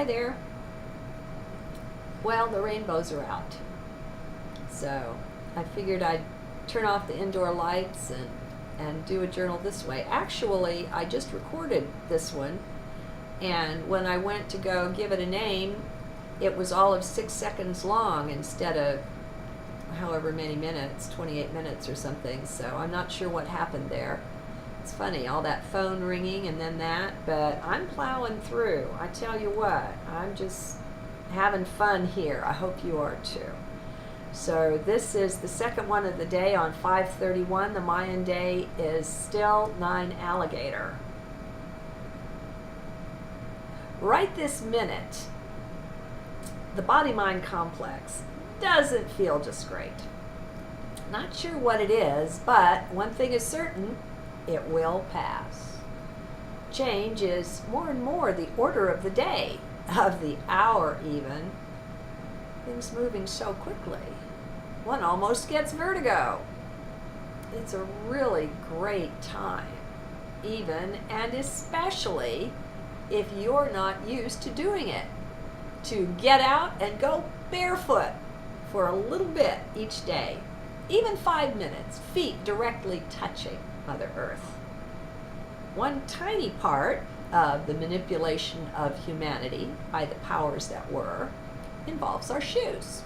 Hi there. Well, the rainbows are out. So I figured I'd turn off the indoor lights and do a journal this way. Actually, I just recorded this one, and when I went to go give it a name, it was all of 6 seconds long instead of however many minutes, 28 minutes or something. So I'm not sure what happened there. It's funny, all that phone ringing and then that, but I'm plowing through. I tell you what, I'm just having fun here. I hope you are too. So this is the second one of the day on 5/31. The Mayan day is still 9 Alligator. Right this minute, the body-mind complex doesn't feel just great. Not sure what it is, but one thing is certain, it will pass. Change is more and more the order of the day, of the hour even. Things moving so quickly. One almost gets vertigo. It's a really great time, even and especially if you're not used to doing it, to get out and go barefoot for a little bit each day, even 5 minutes, feet directly touching Mother Earth. One tiny part of the manipulation of humanity by the powers that were involves our shoes.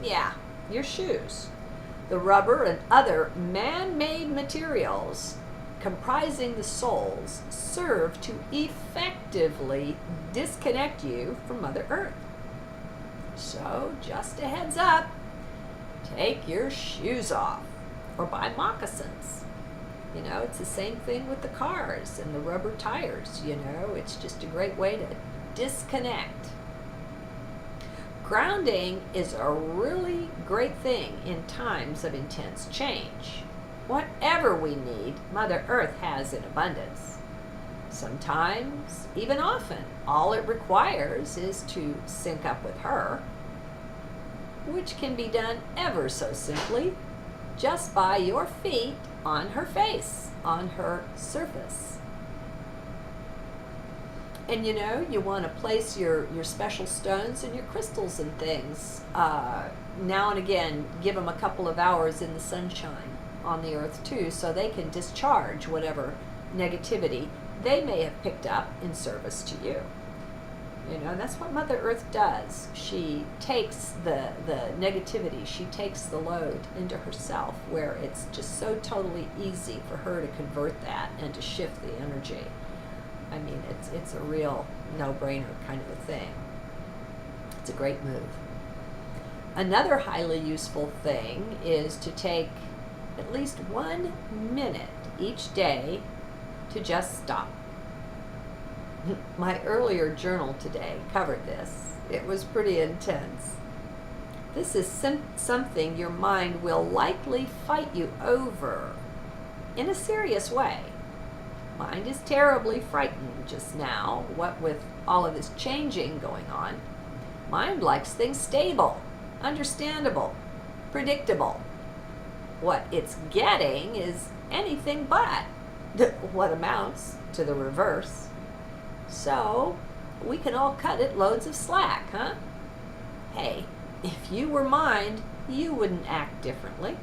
Yeah, your shoes. The rubber and other man-made materials comprising the soles serve to effectively disconnect you from Mother Earth. So, just a heads up, take your shoes off or buy moccasins. You know, it's the same thing with the cars and the rubber tires, you know, it's just a great way to disconnect. Grounding is a really great thing in times of intense change. Whatever we need, Mother Earth has in abundance. Sometimes, even often, all it requires is to sync up with her, which can be done ever so simply, just by your feet on her face, on her surface. And you know, you want to place your special stones and your crystals and things. Now and again, give them a couple of hours in the sunshine on the earth too, so they can discharge whatever negativity they may have picked up in service to you. You know, that's what Mother Earth does. She takes the negativity, she takes the load into herself, where it's just so totally easy for her to convert that and to shift the energy. I mean, it's a real no-brainer kind of a thing. It's a great move. Another highly useful thing is to take at least 1 minute each day to just stop. My earlier journal today covered this. It was pretty intense. This is something your mind will likely fight you over in a serious way. Mind is terribly frightened just now, what with all of this changing going on. Mind likes things stable, understandable, predictable. What it's getting is anything but what amounts to the reverse. So, we can all cut it loads of slack, huh? Hey, if you were mind, you wouldn't act differently.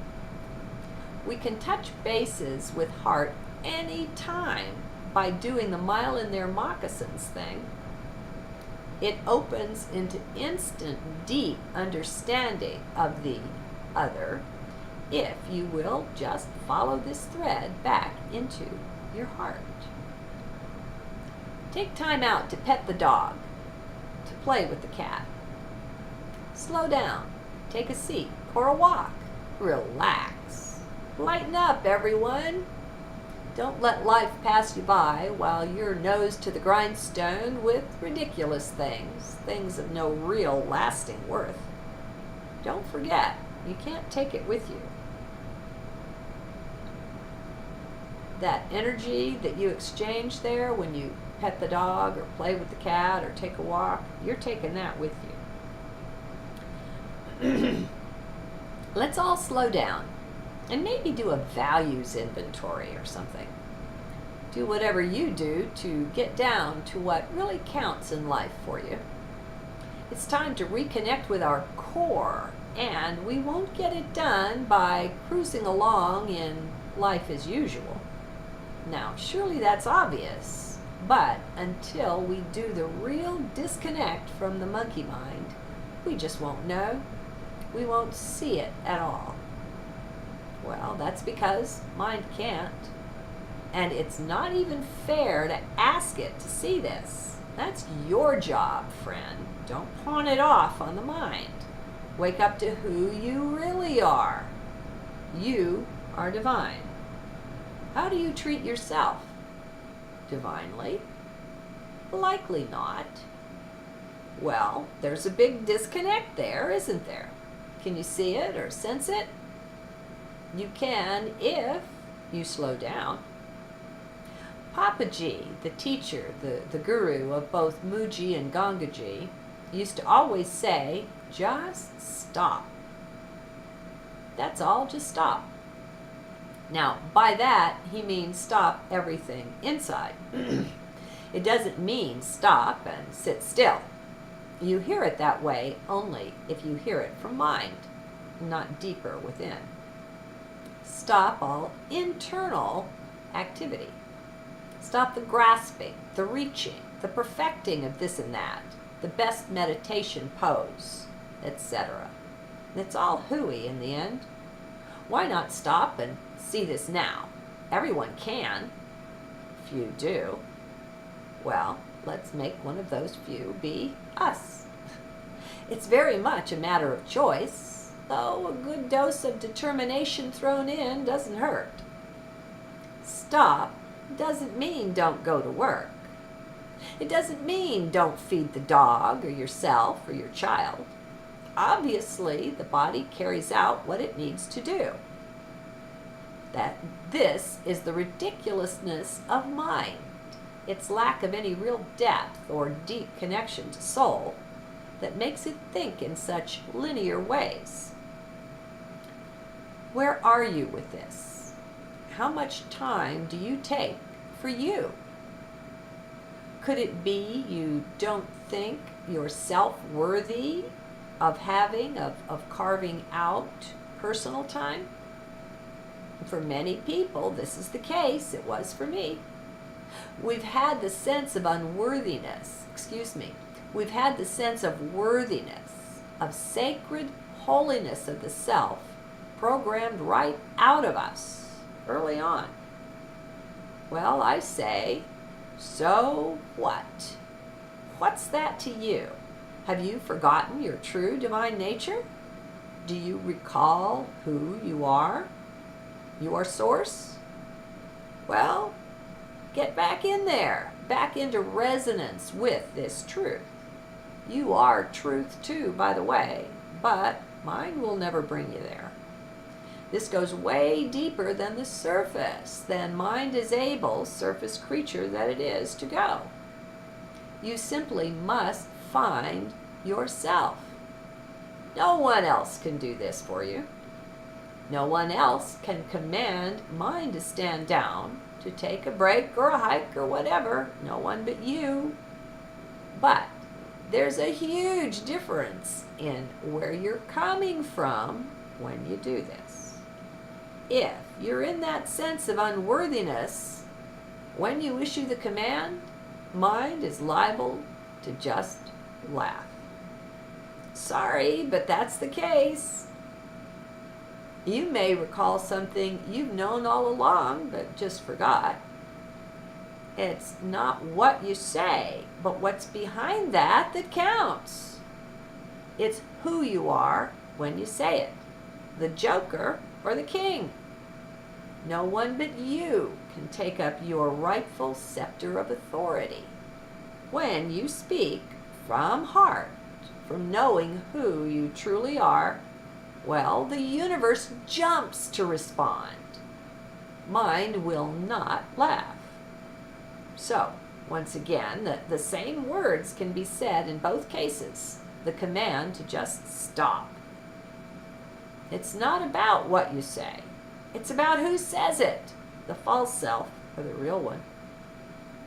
We can touch bases with heart any time by doing the mile in their moccasins thing. It opens into instant, deep understanding of the other if you will just follow this thread back into your heart. Take time out to pet the dog, to play with the cat. Slow down, take a seat or a walk. Relax. Lighten up, everyone. Don't let life pass you by while you're nose to the grindstone with ridiculous things of no real lasting worth. Don't forget, you can't take it with you. That energy that you exchange there when you pet the dog or play with the cat or take a walk, you're taking that with you. Let's all slow down and maybe do a values inventory or something. Do whatever you do to get down to what really counts in life for you. It's time to reconnect with our core, and we won't get it done by cruising along in life as usual. Now, surely that's obvious, but until we do the real disconnect from the monkey mind, we just won't know. We won't see it at all. Well, that's because mind can't. And it's not even fair to ask it to see this. That's your job, friend. Don't pawn it off on the mind. Wake up to who you really are. You are divine. How do you treat yourself? Divinely? Likely not. Well, there's a big disconnect there, isn't there? Can you see it or sense it? You can if you slow down. Papaji, the teacher, the guru of both Muji and Gangaji, used to always say, just stop. That's all, just stop. Now, by that, he means stop everything inside. It doesn't mean stop and sit still. You hear it that way only if you hear it from mind, not deeper within. Stop all internal activity. Stop the grasping, the reaching, the perfecting of this and that, the best meditation pose, etc. It's all hooey in the end. Why not stop and see this now? Everyone can. Few do. Well, let's make one of those few be us. It's very much a matter of choice, though a good dose of determination thrown in doesn't hurt. Stop doesn't mean don't go to work. It doesn't mean don't feed the dog or yourself or your child. Obviously, the body carries out what it needs to do. This is the ridiculousness of mind, its lack of any real depth or deep connection to soul that makes it think in such linear ways. Where are you with this? How much time do you take for you? Could it be you don't think yourself worthy of carving out personal time? For many people, this is the case. It was for me. We've had the sense of unworthiness, we've had the sense of worthiness, of sacred holiness of the self, programmed right out of us early on. Well, I say, so what? What's that to you? Have you forgotten your true divine nature? Do you recall who you are? Your source? Well, get back in there, back into resonance with this truth. You are truth too, by the way, but mind will never bring you there. This goes way deeper than the surface, than mind is able, surface creature that it is, to go. You simply must find yourself. No one else can do this for you. No one else can command mind to stand down, to take a break or a hike or whatever. No one but you. But there's a huge difference in where you're coming from when you do this. If you're in that sense of unworthiness, when you issue the command, mind is liable to just laugh. Sorry, but that's the case. You may recall something you've known all along, but just forgot. It's not what you say, but what's behind that counts. It's who you are when you say it, the joker or the king. No one but you can take up your rightful scepter of authority. When you speak from heart, from knowing who you truly are, well, the universe jumps to respond. Mind will not laugh. So, once again, the same words can be said in both cases. The command to just stop. It's not about what you say. It's about who says it, the false self or the real one.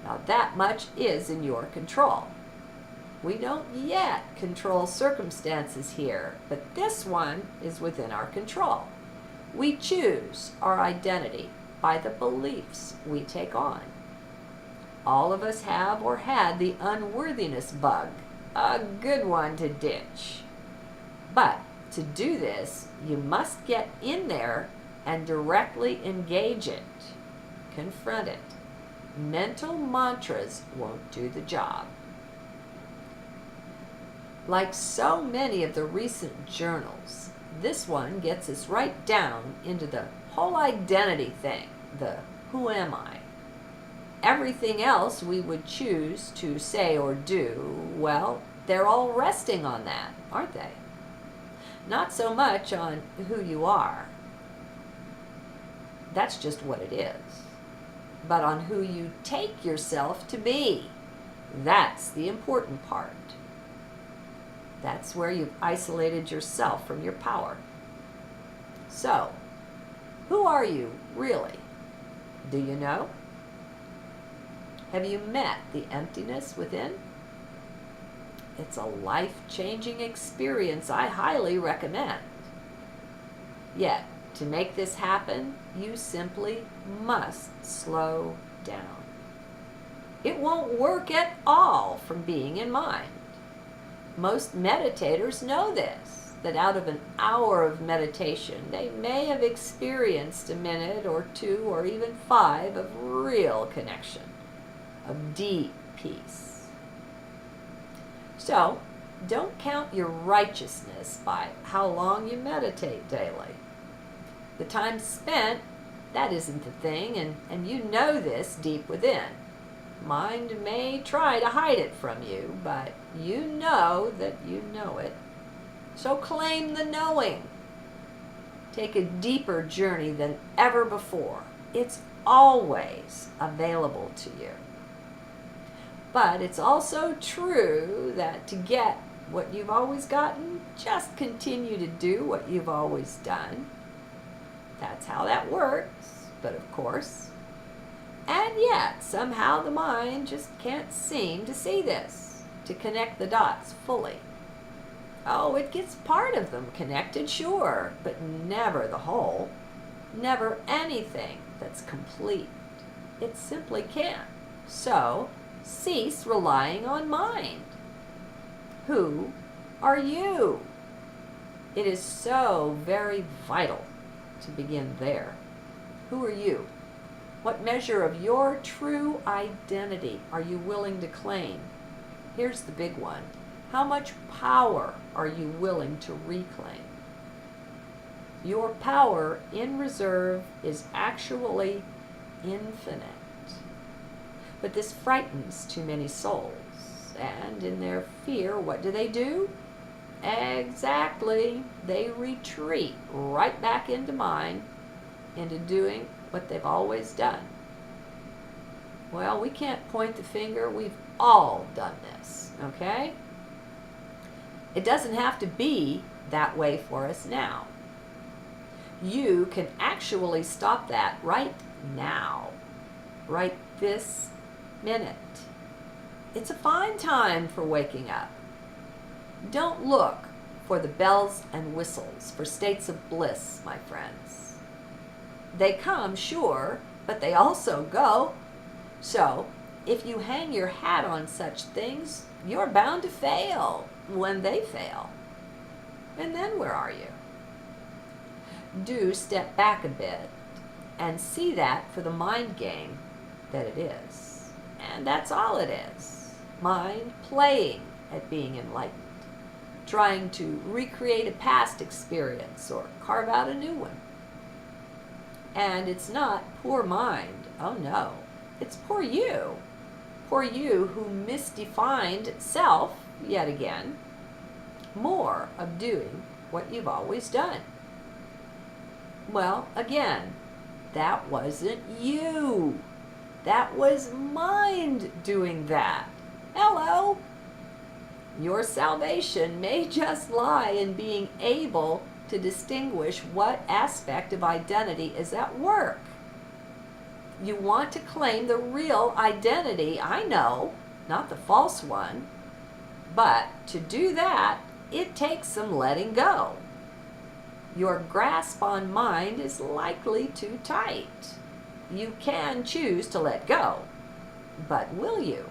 Now that much is in your control. We don't yet control circumstances here, but this one is within our control. We choose our identity by the beliefs we take on. All of us have or had the unworthiness bug, a good one to ditch. But to do this, you must get in there and directly engage it. Confront it. Mental mantras won't do the job. Like so many of the recent journals, this one gets us right down into the whole identity thing, the who am I? Everything else we would choose to say or do, well, they're all resting on that, aren't they? Not so much on who you are. That's just what it is. But on who you take yourself to be. That's the important part. That's where you've isolated yourself from your power. So, who are you really? Do you know? Have you met the emptiness within? It's a life-changing experience I highly recommend. Yet, to make this happen, you simply must slow down. It won't work at all from being in mind. Most meditators know this, that out of an hour of meditation, they may have experienced a minute or 2 or even 5 of real connection, of deep peace. So, don't count your righteousness by how long you meditate daily. The time spent, that isn't the thing, and you know this deep within. Mind may try to hide it from you, but you know that you know it. So claim the knowing. Take a deeper journey than ever before. It's always available to you. But it's also true that to get what you've always gotten, just continue to do what you've always done. That's how that works, but of course. And yet, somehow the mind just can't seem to see this, to connect the dots fully. Oh, it gets part of them connected, sure, but never the whole. Never anything that's complete. It simply can't. So, cease relying on mind. Who are you? It is so very vital to begin there. Who are you? What measure of your true identity are you willing to claim? Here's the big one. How much power are you willing to reclaim? Your power in reserve is actually infinite. But this frightens too many souls. And in their fear, what do? Exactly. They retreat right back into mind, into doing what they've always done. Well, we can't point the finger. We've all done this, okay? It doesn't have to be that way for us now. You can actually stop that right now, right this minute. It's a fine time for waking up. Don't look for the bells and whistles, for states of bliss, my friends. They come, sure, but they also go. So, if you hang your hat on such things, you're bound to fail when they fail. And then where are you? Do step back a bit and see that for the mind game that it is. And that's all it is. Mind playing at being enlightened, trying to recreate a past experience or carve out a new one. And it's not poor mind, oh no, it's poor you. Poor you who misdefined self, yet again, more of doing what you've always done. Well, again, that wasn't you. That was mind doing that. Hello. Your salvation may just lie in being able to distinguish what aspect of identity is at work. You want to claim the real identity, I know, not the false one. But to do that, it takes some letting go. Your grasp on mind is likely too tight. You can choose to let go, but will you?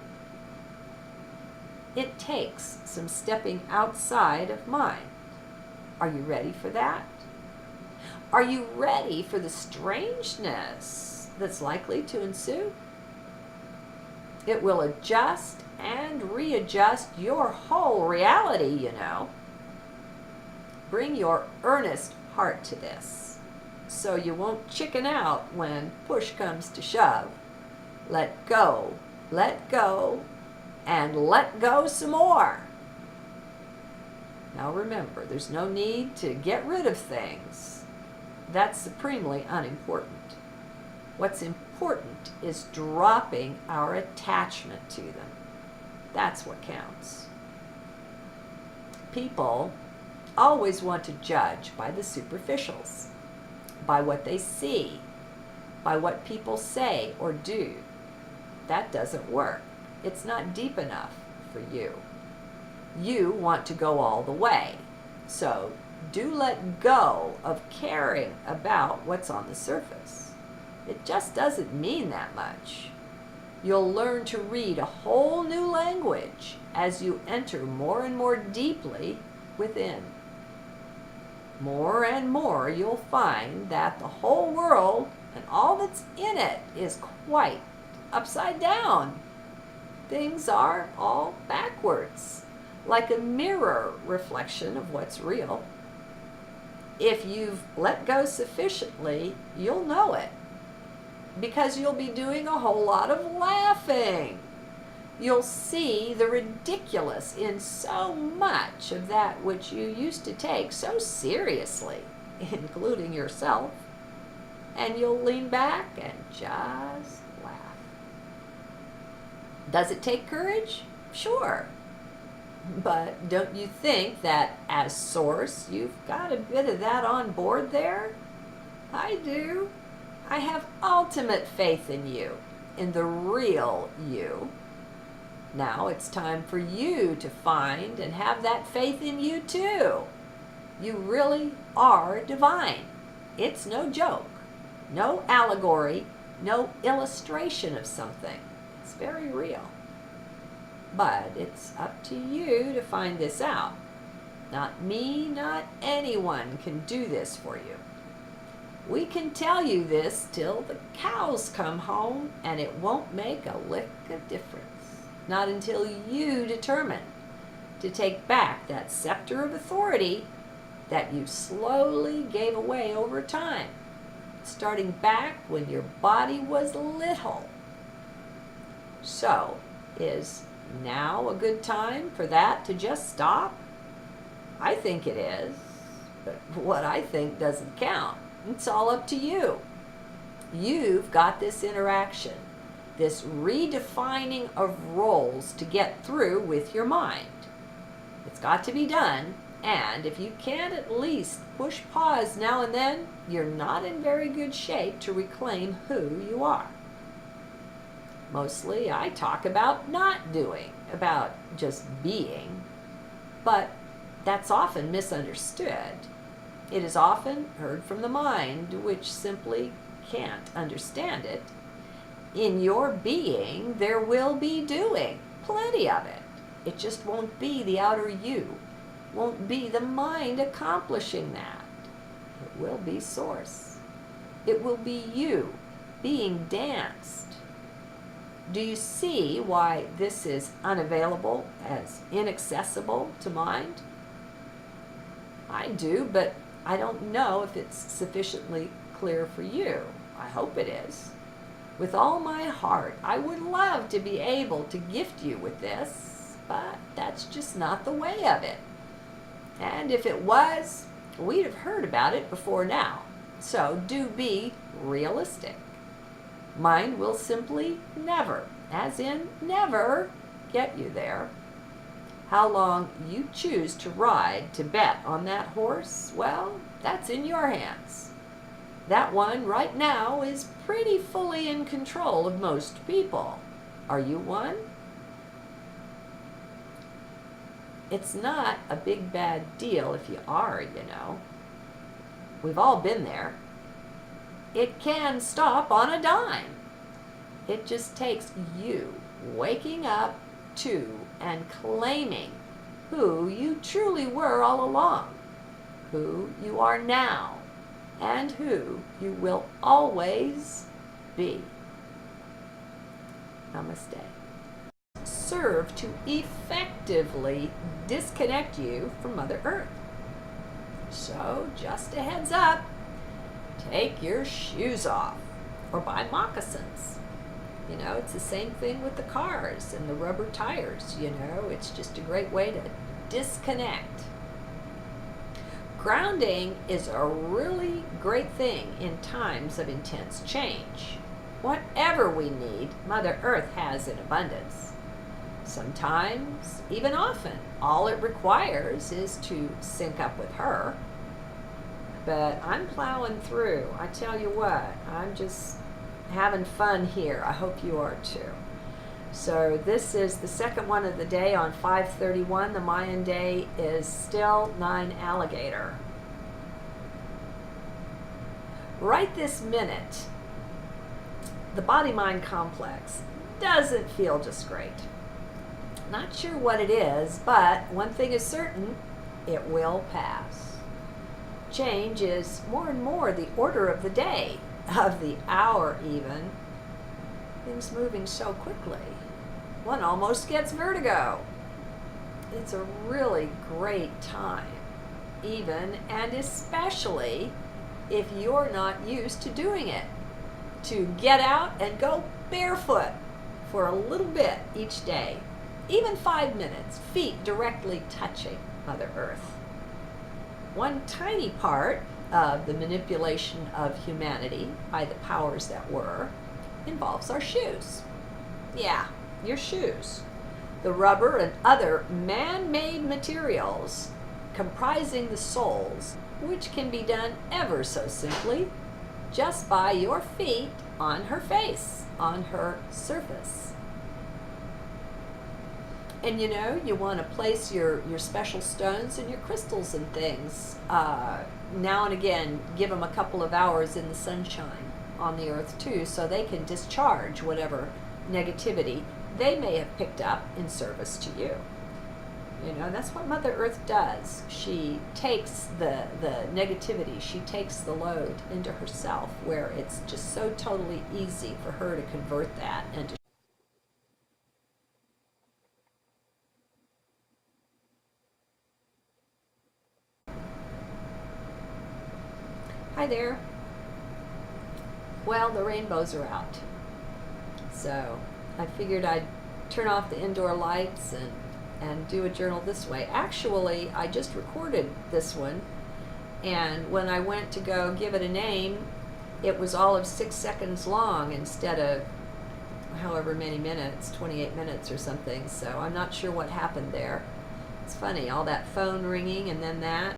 It takes some stepping outside of mind. Are you ready for that? Are you ready for the strangeness that's likely to ensue? It will adjust and readjust your whole reality, you know. Bring your earnest heart to this, so you won't chicken out when push comes to shove. Let go, and let go some more. Now remember, there's no need to get rid of things. That's supremely unimportant. What's important is dropping our attachment to them. That's what counts. People always want to judge by the superficials, by what they see, by what people say or do. That doesn't work. It's not deep enough for you. You want to go all the way. So do let go of caring about what's on the surface. It just doesn't mean that much. You'll learn to read a whole new language as you enter more and more deeply within. More and more you'll find that the whole world and all that's in it is quite upside down. Things are all backwards, like a mirror reflection of what's real. If you've let go sufficiently, you'll know it, because you'll be doing a whole lot of laughing. You'll see the ridiculous in so much of that which you used to take so seriously, including yourself, and you'll lean back and just laugh. Does it take courage? Sure. But don't you think that as source, you've got a bit of that on board there? I do. I have ultimate faith in you, in the real you. Now it's time for you to find and have that faith in you too. You really are divine. It's no joke, no allegory, no illustration of something. It's very real. But it's up to you to find this out. Not me, not anyone can do this for you. We can tell you this till the cows come home, and it won't make a lick of difference. Not until you determine to take back that scepter of authority that you slowly gave away over time, starting back when your body was little. So, is now a good time for that to just stop? I think it is, but what I think doesn't count. It's all up to you. You've got this interaction, this redefining of roles to get through with your mind. It's got to be done, and if you can't at least push pause now and then, you're not in very good shape to reclaim who you are. Mostly I talk about not doing, about just being, but that's often misunderstood. It is often heard from the mind, which simply can't understand it. In your being, there will be doing, plenty of it. It just won't be the outer you, won't be the mind accomplishing that. It will be source. It will be you being danced. Do you see why this is unavailable, as inaccessible to mind? I do, but I don't know if it's sufficiently clear for you. I hope it is. With all my heart, I would love to be able to gift you with this, but that's just not the way of it. And if it was, we'd have heard about it before now. So do be realistic. Mind will simply never, as in never, get you there. How long you choose to ride to bet on that horse, well, that's in your hands. That one right now is pretty fully in control of most people. Are you one? It's not a big bad deal if you are, you know. We've all been there. It can stop on a dime. It just takes you waking up to and claiming who you truly were all along, who you are now, and who you will always be. Namaste. Serve to effectively disconnect you from Mother Earth. So, just a heads up, take your shoes off or buy moccasins. You know, it's the same thing with the cars and the rubber tires, you know, it's just a great way to disconnect. Grounding is a really great thing in times of intense change. Whatever we need, Mother Earth has in abundance. Sometimes, even often, all it requires is to sync up with her. But I'm plowing through. I tell you what, I'm just having fun here. I hope you are too. So this is the second one of the day on 5/31. The Mayan day is still 9 Alligator. Right this minute, the body-mind complex doesn't feel just great. Not sure what it is, but one thing is certain, it will pass. Change is more and more the order of the day, of the hour even. Things moving so quickly. One almost gets vertigo. It's a really great time, even and especially if you're not used to doing it, to get out and go barefoot for a little bit each day. Even 5 minutes, feet directly touching Mother Earth. One tiny part of the manipulation of humanity by the powers that were involves our shoes. Yeah, your shoes. The rubber and other man-made materials comprising the soles, which can be done ever so simply, just by your feet on her face, on her surface. And you know, you want to place your special stones and your crystals and things. Now and again, give them a couple of hours in the sunshine on the earth too, so they can discharge whatever negativity they may have picked up in service to you. You know, that's what Mother Earth does. She takes the negativity, she takes the load into herself, where it's just so totally easy for her to convert that and to Hi there. Well, the rainbows are out. So I figured I'd turn off the indoor lights and do a journal this way. Actually, I just recorded this one, and when I went to go give it a name, it was all of 6 seconds long instead of however many minutes, 28 minutes or something. So I'm not sure what happened there. It's funny, all that phone ringing and then that.